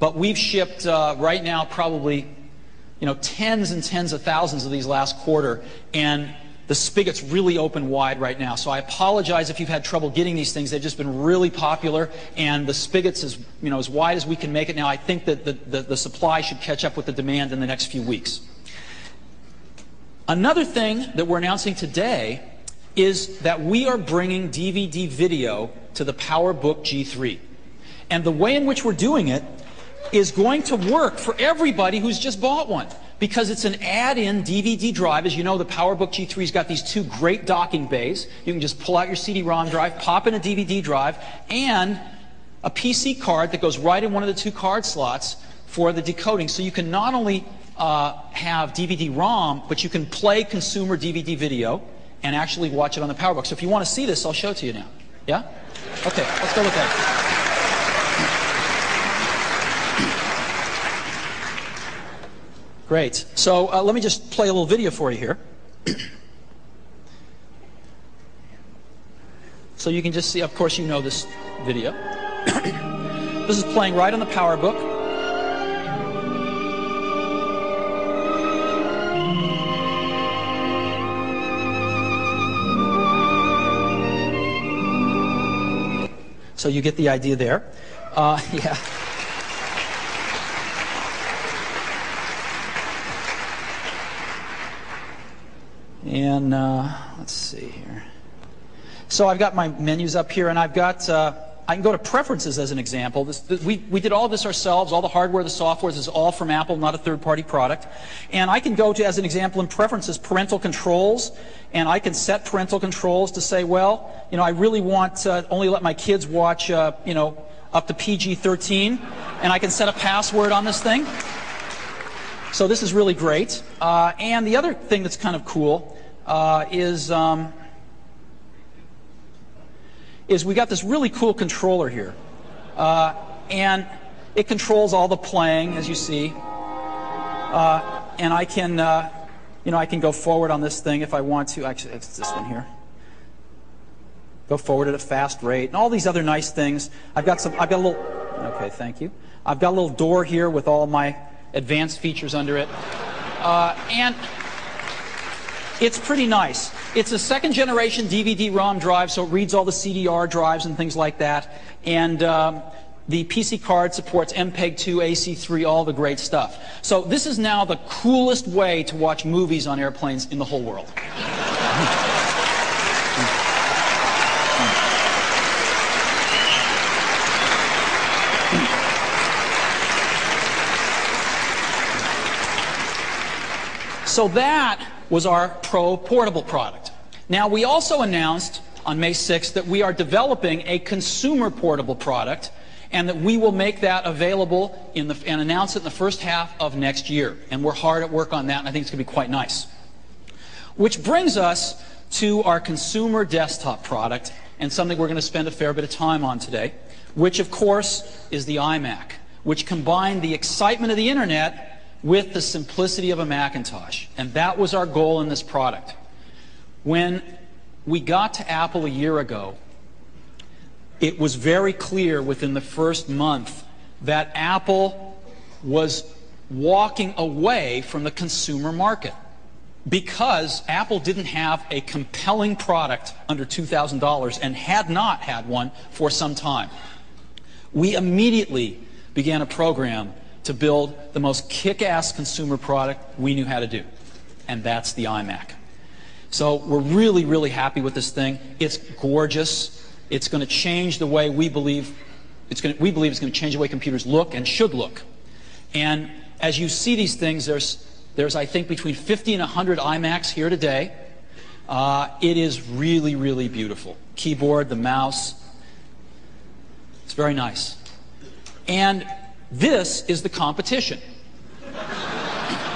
but we've shipped right now probably tens and tens of thousands of these last quarter, and the spigot's really open wide right now. So I apologize if you've had trouble getting these things. They've just been really popular, and the spigot's as wide as we can make it now. I think that the supply should catch up with the demand in the next few weeks. Another thing that we're announcing today is that we are bringing DVD video to the PowerBook G3. And the way in which we're doing it is going to work for everybody who's just bought one, because it's an add-in DVD drive. As you know, the PowerBook G3's got these two great docking bays. You can just pull out your CD-ROM drive, pop in a DVD drive, and a PC card that goes right in one of the two card slots for the decoding. So you can not only have DVD-ROM, but you can play consumer DVD video and actually watch it on the PowerBook. So if you want to see this, I'll show it to you now. Yeah? Okay, let's go look at it. Great. So let me just play a little video for you here. So you can just see, of course you know this video. This is playing right on the PowerBook. So you get the idea there. Yeah. And let's see here. So I've got my menus up here, and I've got, I can go to preferences as an example. We did all this ourselves. All the hardware, the software, this is all from Apple, not a third-party product. And I can go to, as an example, in preferences, parental controls, and I can set parental controls to say, well, I really want to only let my kids watch, up to PG-13, and I can set a password on this thing. So this is really great. And the other thing that's kind of cool is we got this really cool controller here. And it controls all the playing, as you see. And I can, I can go forward on this thing if I want to. Actually, it's this one here. Go forward at a fast rate, and all these other nice things. I've got a little, okay, thank you. I've got a little door here with all my advanced features under it. And it's pretty nice. It's a second generation DVD-ROM drive, so it reads all the CDR drives and things like that. And the PC card supports MPEG-2, AC3, all the great stuff. So this is now the coolest way to watch movies on airplanes in the whole world. So that was our Pro portable product. Now, we also announced on May 6th that we are developing a consumer portable product, and that we will make that available and announce it in the first half of next year. And we're hard at work on that, and I think it's going to be quite nice. Which brings us to our consumer desktop product, and something we're going to spend a fair bit of time on today, which, of course, is the iMac, which combined the excitement of the Internet with the simplicity of a Macintosh. And that was our goal in this product. When we got to Apple a year ago, it was very clear within the first month that Apple was walking away from the consumer market, because Apple didn't have a compelling product under $2,000 and had not had one for some time. We immediately began a program to build the most kick-ass consumer product we knew how to do, and that's the iMac. So we're really, really happy with this thing. It's gorgeous. It's going to change the way we believe it's going to change the way computers look and should look. And as you see these things, there's I think between 50 and 100 iMacs here today. It is really, really beautiful. Keyboard, the mouse. It's very nice. And this is the competition,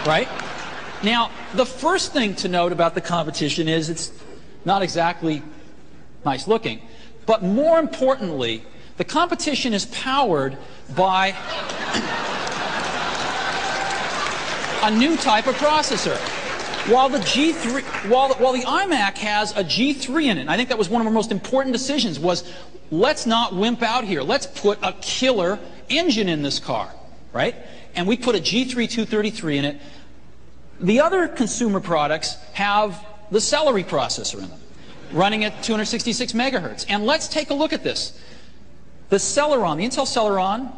right? Now, the first thing to note about the competition is it's not exactly nice looking, but more importantly, the competition is powered by a new type of processor. While the iMac has a G3 in it, and I think that was one of our most important decisions, was let's not wimp out here. Let's put a killer engine in this car. right? And we put a G3 233 in it. The other consumer products have the Celery processor in them, running at 266 megahertz. And let's take a look at this. The Celeron, the Intel Celeron,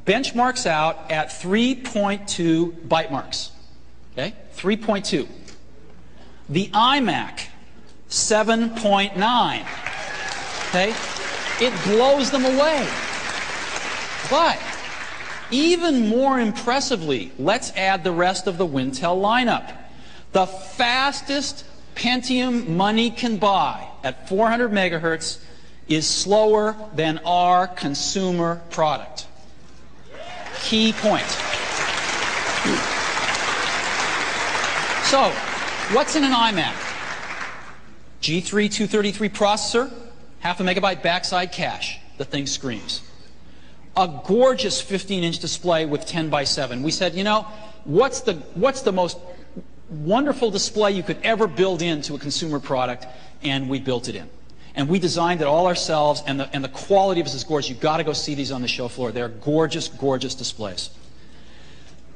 benchmarks out at 3.2 byte marks. Okay? 3.2. The iMac, 7.9. Okay? It blows them away. But even more impressively, let's add the rest of the Wintel lineup. The fastest Pentium money can buy at 400 megahertz is slower than our consumer product. Key point. So, what's in an iMac? G3 233 processor, half a megabyte backside cache. The thing screams. A gorgeous 15-inch display with 10 by 7. We said, you know, what's the most wonderful display you could ever build into a consumer product? And we built it in. And we designed it all ourselves, and the quality of it is gorgeous. You've got to go see these on the show floor. They're gorgeous, gorgeous displays.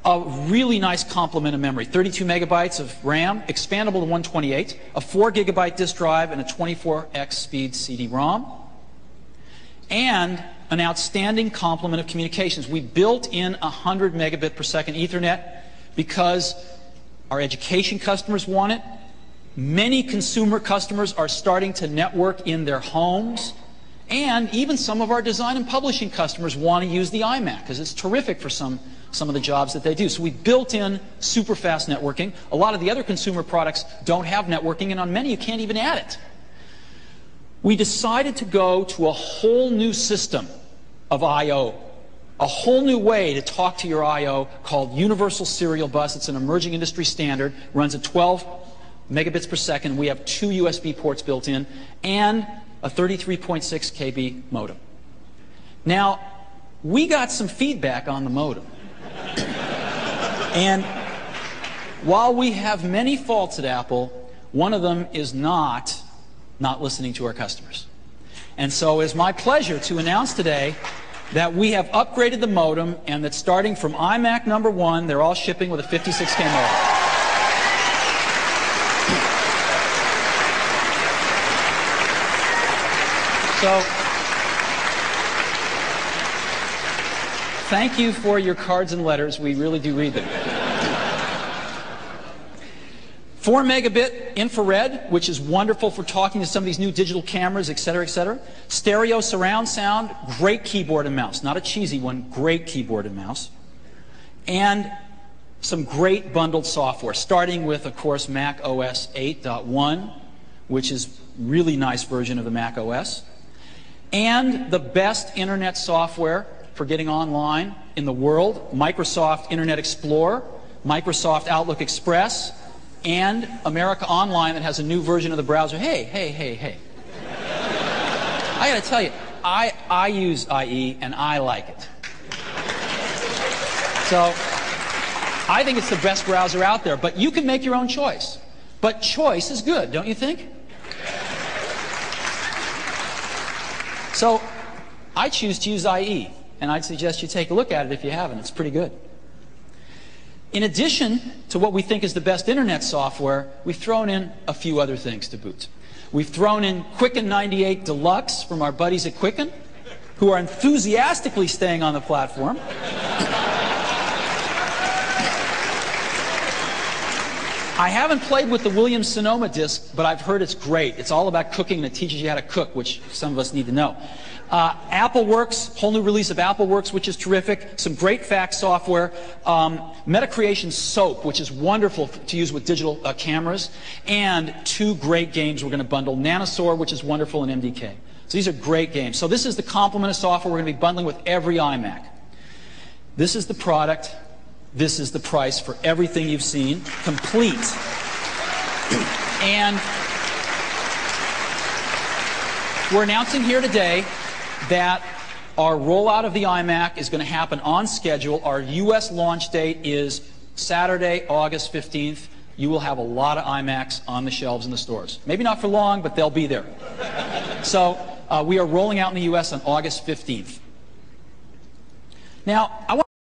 A really nice complement of memory, 32 megabytes of RAM, expandable to 128, a 4 gigabyte disk drive, and a 24x speed CD-ROM, and an outstanding complement of communications. We built in 100 megabit per second Ethernet because our education customers want it. Many consumer customers are starting to network in their homes, and even some of our design and publishing customers want to use the iMac because it's terrific for some of the jobs that they do. So we built in super fast networking. A lot of the other consumer products don't have networking, and on many you can't even add it. We decided to go to a whole new system of I/O, a whole new way to talk to your I/O called Universal Serial Bus. It's an emerging industry standard, runs at 12 megabits per second. We have 2 USB ports built in and a 33.6 KB modem. Now, we got some feedback on the modem. And while we have many faults at Apple, one of them is not listening to our customers. And so it's my pleasure to announce today that we have upgraded the modem, and that starting from iMac number 1, they're all shipping with a 56K modem. So, thank you for your cards and letters. We really do read them. 4 megabit infrared, which is wonderful for talking to some of these new digital cameras, et cetera, et cetera. Stereo surround sound, great keyboard and mouse. Not a cheesy one, great keyboard and mouse. And some great bundled software, starting with, of course, Mac OS 8.1, which is really nice version of the Mac OS. And the best internet software for getting online in the world, Microsoft Internet Explorer, Microsoft Outlook Express, and America Online that has a new version of the browser. Hey. I got to tell you, I use IE and I like it. So I think it's the best browser out there, but you can make your own choice. But choice is good, don't you think? So I choose to use IE, and I'd suggest you take a look at it if you haven't. It's pretty good. In addition to what we think is the best internet software, we've thrown in a few other things to boot. We've thrown in Quicken 98 Deluxe from our buddies at Quicken, who are enthusiastically staying on the platform. I haven't played with the Williams-Sonoma disc, but I've heard it's great. It's all about cooking, and it teaches you how to cook, which some of us need to know. AppleWorks, whole new release of AppleWorks, which is terrific. Some great fax software. Metacreation Soap, which is wonderful to use with digital cameras. And 2 great games we're going to bundle. Nanosaur, which is wonderful, and MDK. So these are great games. So this is the complement of software we're going to be bundling with every iMac. This is the product. This is the price for everything you've seen. Complete. And we're announcing here today that our rollout of the iMac is going to happen on schedule. Our US launch date is Saturday, August 15th. You will have a lot of iMacs on the shelves in the stores. Maybe not for long, but they'll be there. So we are rolling out in the US on August 15th. Now, I want